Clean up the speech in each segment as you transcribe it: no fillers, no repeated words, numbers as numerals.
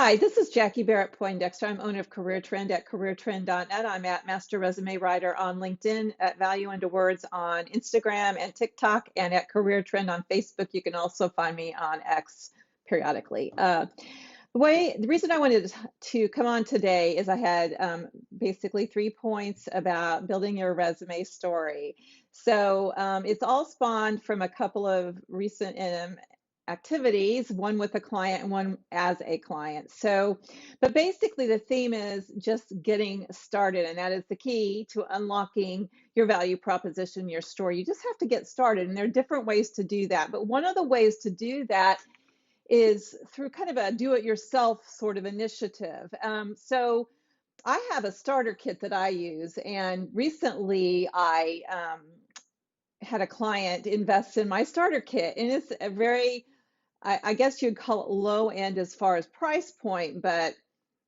Hi, this is Jackie Barrett-Poindexter. I'm owner of Career Trend at careertrend.net. I'm at Master Resume Writer on LinkedIn, at Value Into Words on Instagram and TikTok, and at Career Trend on Facebook. You can also find me on X periodically. The reason I wanted to come on today is I had basically 3 points about building your resume story. So it's all spawned from a couple of recent activities, one with a client and one as a client. So, but basically the theme is just getting started, and that is the key to unlocking your value proposition, your story. You just have to get started, and there are different ways to do that. But one of the ways to do that is through kind of a do-it-yourself sort of initiative. So I have a starter kit that I use, and recently I had a client invest in my starter kit, and it's a very, I guess you'd call it low end as far as price point, but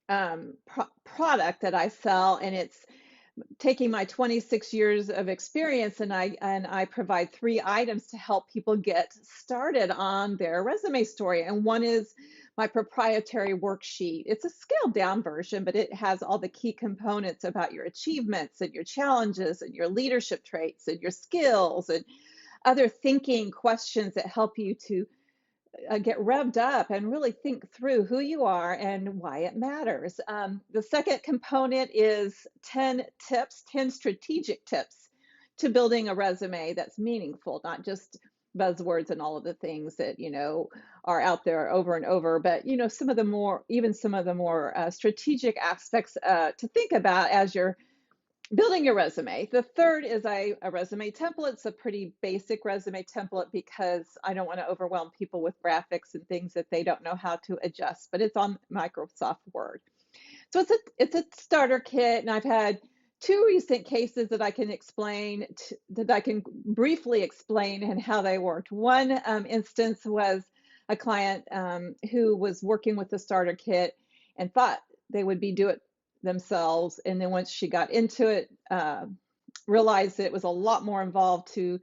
product that I sell, and it's taking my 26 years of experience, and I provide 3 items to help people get started on their resume story. And one is my proprietary worksheet. It's a scaled down version, but it has all the key components about your achievements and your challenges and your leadership traits and your skills and other thinking questions that help you to get revved up and really think through who you are and why it matters. The second component is 10 tips, 10 strategic tips to building a resume that's meaningful, not just buzzwords and all of the things that, are out there over and over, but, some of the more, strategic aspects to think about as you're building your resume. The third is a resume template. It's a pretty basic resume template because I don't want to overwhelm people with graphics and things that they don't know how to adjust, but it's on Microsoft Word. So it's a starter kit, and I've had 2 recent cases that I can explain, that I can briefly explain and how they worked. One instance was a client who was working with the starter kit and thought they would do it themselves, and then once she got into it, realized that it was a lot more involved. The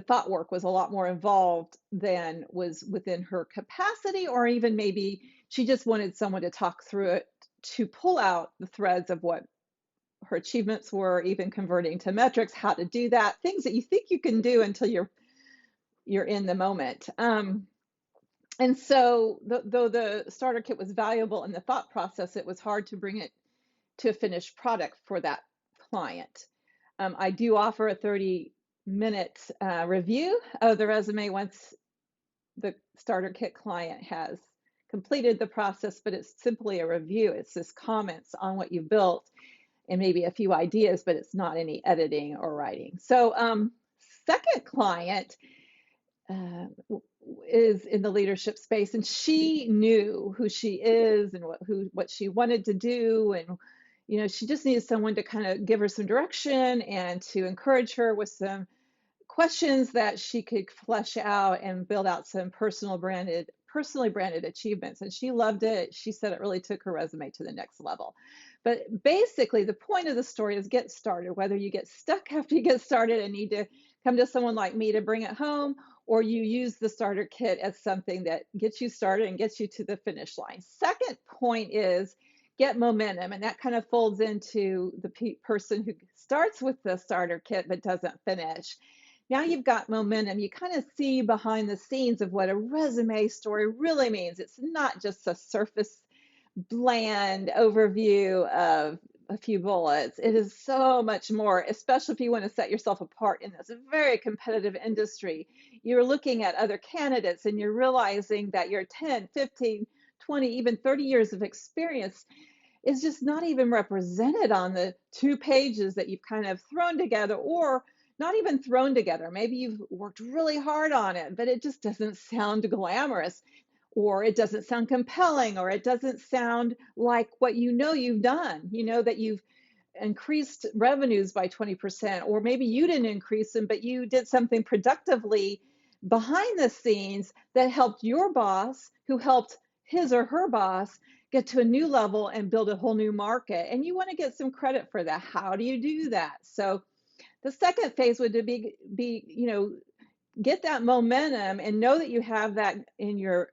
thought work was a lot more involved than was within her capacity, or even maybe she just wanted someone to talk through it to pull out the threads of what her achievements were, even converting to metrics, how to do that, things that you think you can do until you're in the moment. And so though the starter kit was valuable in the thought process, it was hard to bring it to a finished product for that client. I do offer a 30-minute review of the resume once the starter kit client has completed the process, but it's simply a review. It's just comments on what you built and maybe a few ideas, but it's not any editing or writing. So second client is in the leadership space, and she knew who she is and what she wanted to do, and she just needed someone to kind of give her some direction and to encourage her with some questions that she could flesh out and build out some personally branded achievements. And she loved it. She said it really took her resume to the next level. But basically, the point of the story is get started. Whether you get stuck after you get started and need to come to someone like me to bring it home, or you use the starter kit as something that gets you started and gets you to the finish line. Second point is get momentum, and that kind of folds into the person who starts with the starter kit but doesn't finish. Now you've got momentum. You kind of see behind the scenes of what a resume story really means. It's not just a surface, bland overview of a few bullets. It is so much more, especially if you want to set yourself apart in this very competitive industry. You're looking at other candidates and you're realizing that your 10, 15, 20, even 30 years of experience is just not even represented on the 2 pages that you've kind of thrown together, or not even thrown together. Maybe you've worked really hard on it, but it just doesn't sound glamorous, or it doesn't sound compelling, or it doesn't sound like what you've done. That you've increased revenues by 20%, or maybe you didn't increase them, but you did something productively behind the scenes that helped your boss, who helped his or her boss get to a new level and build a whole new market. And you want to get some credit for that. How do you do that? So the second phase would be get that momentum and know that you have that in your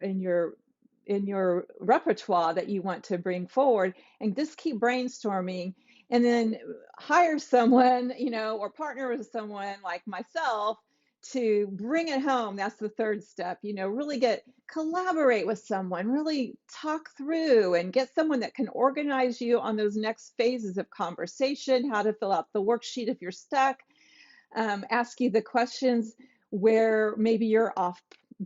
in your repertoire that you want to bring forward, and just keep brainstorming, and then hire someone, or partner with someone like myself to bring it home. That's the third step. Really collaborate with someone, really talk through and get someone that can organize you on those next phases of conversation, how to fill out the worksheet if you're stuck, ask you the questions where maybe you're off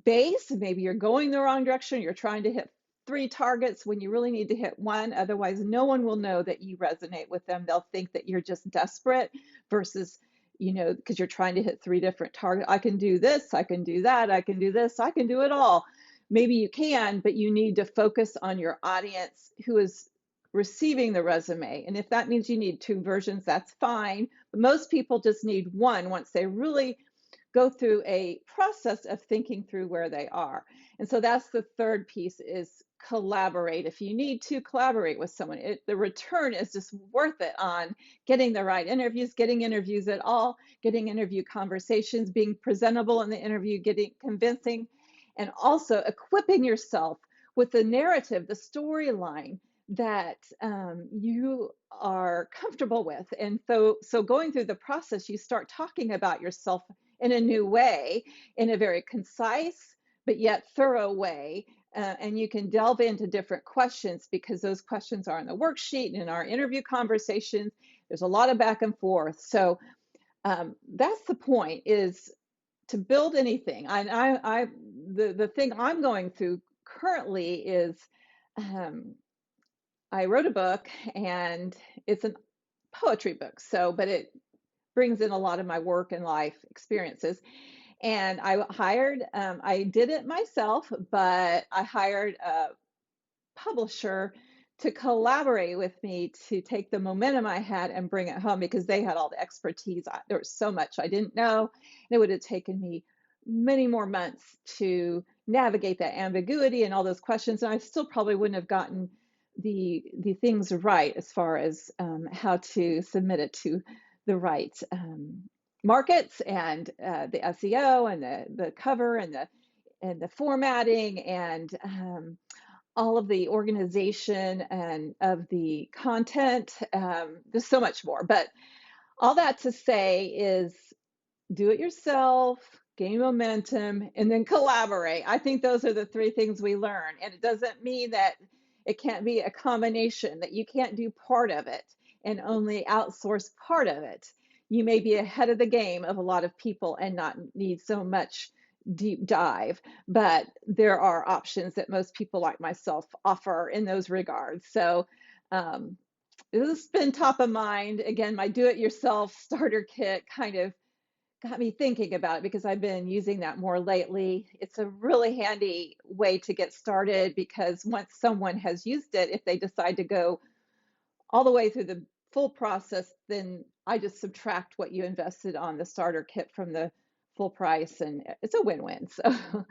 base, maybe you're going the wrong direction, you're trying to hit 3 targets when you really need to hit one. Otherwise, no one will know that you resonate with them. They'll think that you're just desperate versus, because you're trying to hit 3 different targets. I can do this, I can do that, I can do this, I can do it all. Maybe you can, but you need to focus on your audience who is receiving the resume. And if that means you need 2 versions, that's fine. But most people just need one once they really go through a process of thinking through where they are. And so that's the third piece, is collaborate. If you need to collaborate with someone, the return is just worth it on getting the right interviews, getting interviews at all, getting interview conversations, being presentable in the interview, getting convincing, and also equipping yourself with the narrative, the storyline that you are comfortable with. And so going through the process, you start talking about yourself in a new way, in a very concise but yet thorough way. And you can delve into different questions because those questions are in the worksheet and in our interview conversations. There's a lot of back and forth. So that's the point, is to build anything. The thing I'm going through currently is I wrote a book, and it's a poetry book. But it brings in a lot of my work and life experiences. And I did it myself, but I hired a publisher to collaborate with me to take the momentum I had and bring it home, because they had all the expertise. There was so much I didn't know. And it would have taken me many more months to navigate that ambiguity and all those questions. And I still probably wouldn't have gotten the things right as far as how to submit it to the right markets, and the SEO and the cover and the formatting, and all of the organization and of the content. There's so much more, but all that to say is, do it yourself, gain momentum, and then collaborate. I think those are the 3 things we learn. And it doesn't mean that it can't be a combination, that you can't do part of it and only outsource part of it. You may be ahead of the game of a lot of people and not need so much deep dive, but there are options that most people like myself offer in those regards. So this has been top of mind. Again, my do-it-yourself starter kit kind of got me thinking about it, because I've been using that more lately. It's a really handy way to get started, because once someone has used it, if they decide to go all the way through the full process, then I just subtract what you invested on the starter kit from the full price, and it's a win-win. So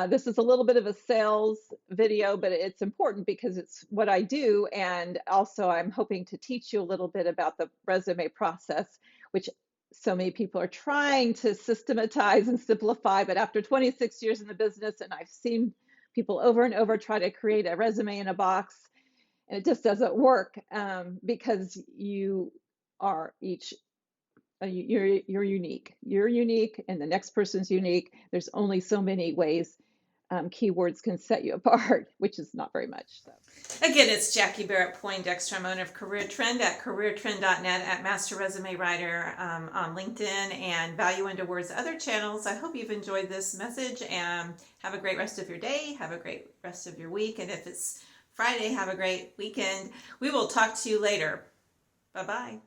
this is a little bit of a sales video, but it's important because it's what I do. And also I'm hoping to teach you a little bit about the resume process, which so many people are trying to systematize and simplify. But after 26 years in the business, and I've seen people over and over try to create a resume in a box, and it just doesn't work, because you are each, you're unique. You're unique, and the next person's unique. There's only so many ways keywords can set you apart, which is not very much. So. Again, it's Jackie Barrett-Poindexter. I'm owner of Career Trend at careertrend.net, at Master Resume Writer on LinkedIn, and Value Into Words other channels. I hope you've enjoyed this message, and have a great rest of your day. Have a great rest of your week. And if it's Friday, have a great weekend. We will talk to you later. Bye-bye.